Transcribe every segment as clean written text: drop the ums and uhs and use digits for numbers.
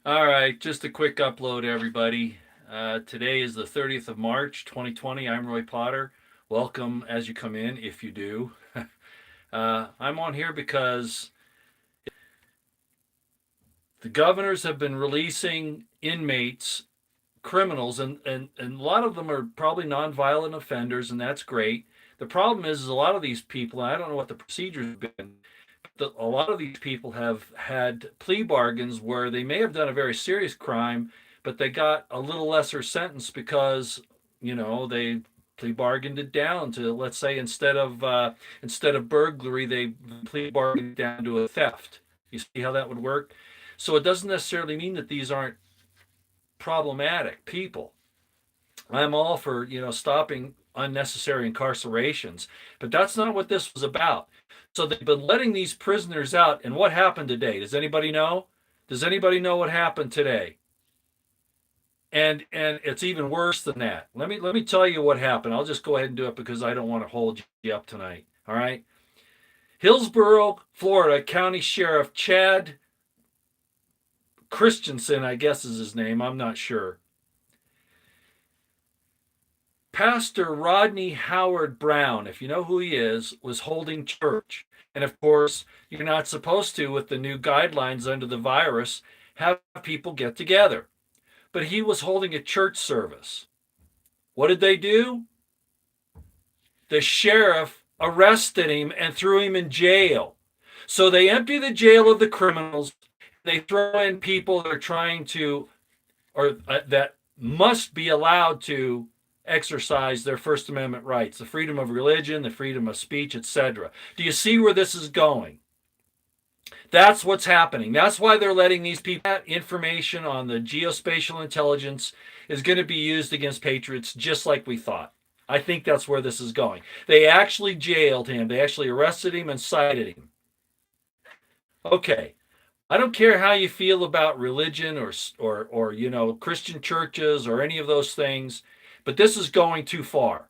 All right, just a quick upload, everybody. Today is the 30th of March, 2020. I'm Roy Potter. Welcome as you come in, if you do. I'm on here because the governors have been releasing inmates, criminals, and a lot of them are probably nonviolent offenders, and that's great. The problem is a lot of these people, and I don't know what the procedures have been, a lot of these people have had plea bargains where they may have done a very serious crime, but they got a little lesser sentence because they plea bargained it down to, let's say, instead of burglary, they plea bargained it down to a theft. You see how that would work? So it doesn't necessarily mean that these aren't problematic people. I'm all for stopping unnecessary incarcerations, but that's not what this was about. So they've been letting these prisoners out, and what happened today? Does anybody know? Does anybody know what happened today? And it's even worse than that. Let me tell you what happened. I'll just go ahead and do it because I don't want to hold you up tonight. All right. Hillsborough, Florida, County Sheriff Chad Christensen, I guess is his name. I'm not sure. Pastor Rodney Howard Brown, if you know who he is, was holding church. And of course, you're not supposed to, with the new guidelines under the virus, have people get together. But he was holding a church service. What did they do? The sheriff arrested him and threw him in jail. So they empty the jail of the criminals. They throw in people that are trying to, or that must be allowed to exercise their First Amendment rights, the freedom of religion, the freedom of speech, etc. Do you see where this is going? That's what's happening. That's why they're letting these people. That information on the geospatial intelligence is going to be used against Patriots just like we thought. I think that's where this is going. They actually jailed him. They actually arrested him and cited him. Okay. I don't care how you feel about religion or Christian churches or any of those things, but this is going too far.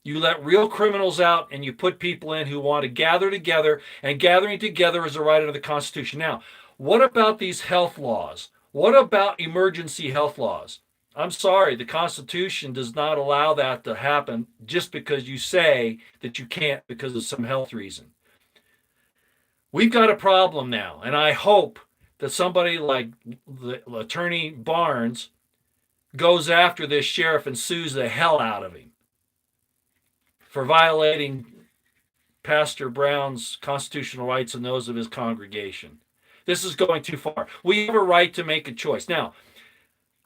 You let real criminals out and you put people in who want to gather together, and gathering together is a right under the Constitution. Now, what about these health laws? What about emergency health laws? I'm sorry, the Constitution does not allow that to happen just because you say that you can't because of some health reason. We've got a problem now, and I hope that somebody like the Attorney Barnes goes after this sheriff and sues the hell out of him for violating Pastor Brown's constitutional rights and those of his congregation. This is going too far. We have a right to make a choice. Now,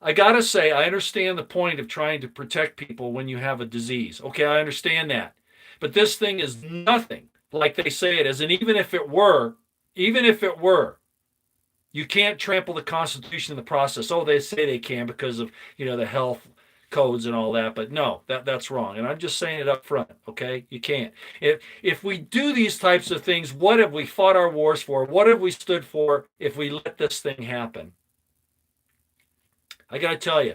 I got to say, I understand the point of trying to protect people when you have a disease. Okay, I understand that. But this thing is nothing like they say it is. And even if it were, you can't trample the Constitution in the process. Oh, they say they can because of the health codes and all that, but no, that's wrong. And I'm just saying it up front. Okay, you can't. If we do these types of things, what have we fought our wars for? What have we stood for? If we let this thing happen, I got to tell you,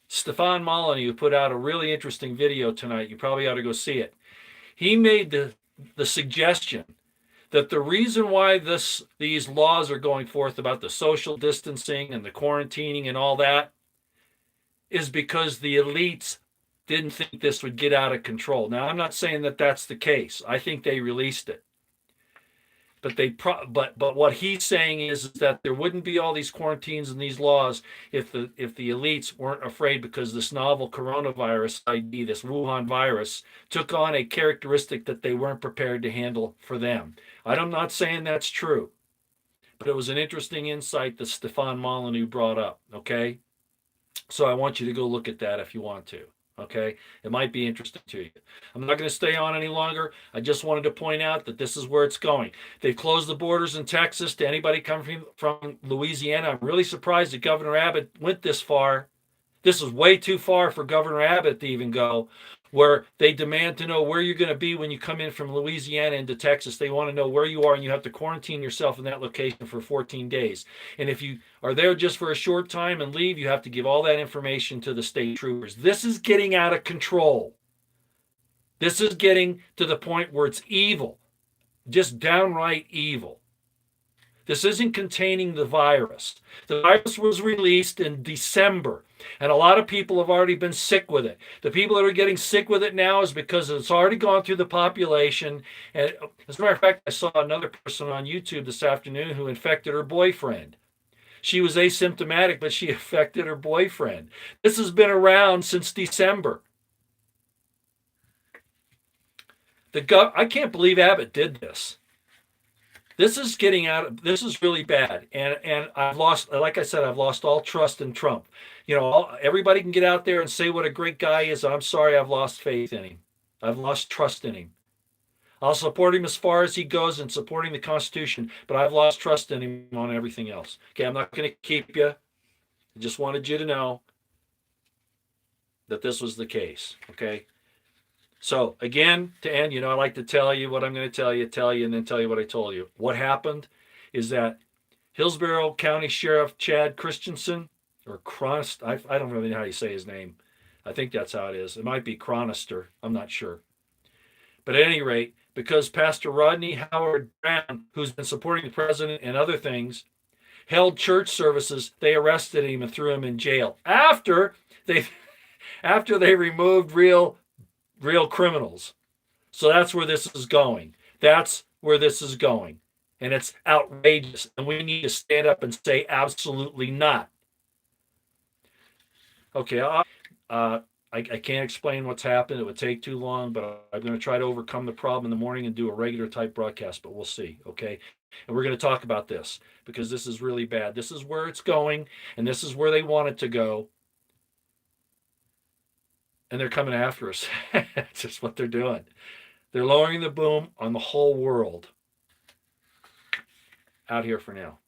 Stefan Molyneux put out a really interesting video tonight. You probably ought to go see it. He made the suggestion that the reason why these laws are going forth about the social distancing and the quarantining and all that is because the elites didn't think this would get out of control. Now, I'm not saying that that's the case. I think they released it. But what he's saying is that there wouldn't be all these quarantines and these laws if the elites weren't afraid, because this novel coronavirus ID, this Wuhan virus, took on a characteristic that they weren't prepared to handle for them. I'm not saying that's true, but it was an interesting insight that Stefan Molyneux brought up. Okay, so I want you to go look at that if you want to. Okay, it might be interesting to you. I'm not going to stay on any longer. I just wanted to point out that this is where it's going. They've closed the borders in Texas to anybody coming from Louisiana. I'm really surprised that Governor Abbott went this far. This is way too far for Governor Abbott to even go, where they demand to know where you're going to be when you come in from Louisiana into Texas. They want to know where you are, and you have to quarantine yourself in that location for 14 days. And if you are there just for a short time and leave, you have to give all that information to the state troopers. This is getting out of control. This is getting to the point where it's evil, just downright evil. This isn't containing the virus. The virus was released in December, and a lot of people have already been sick with it. The people that are getting sick with it now is because it's already gone through the population. And as a matter of fact, I saw another person on YouTube this afternoon who infected her boyfriend. She was asymptomatic, but she affected her boyfriend. This has been around since December. I can't believe Abbott did this. This is getting out of, this is really bad. And I've lost, like I said, I've lost all trust in Trump. Everybody can get out there and say what a great guy is. I'm sorry, I've lost faith in him. I've lost trust in him. I'll support him as far as he goes in supporting the Constitution, but I've lost trust in him on everything else. Okay, I'm not going to keep you. I just wanted you to know that this was the case. Okay. So again, to end, I like to tell you what I'm going to tell you, and then tell you what I told you. What happened is that Hillsborough County Sheriff Chad Christensen, or Cronist, I don't really know how you say his name. I think that's how it is. It might be Chronister. I'm not sure. But at any rate, because Pastor Rodney Howard Brown, who's been supporting the president and other things, held church services, they arrested him and threw him in jail they after they removed real criminals. So that's where this is going. That's where this is going. And it's outrageous. And we need to stand up and say absolutely not. Okay, I can't explain what's happened. It would take too long, but I'm going to try to overcome the problem in the morning and do a regular type broadcast, but we'll see, okay? And we're going to talk about this because this is really bad. This is where it's going, and this is where they want it to go. And they're coming after us. That's just what they're doing. They're lowering the boom on the whole world. Out here for now.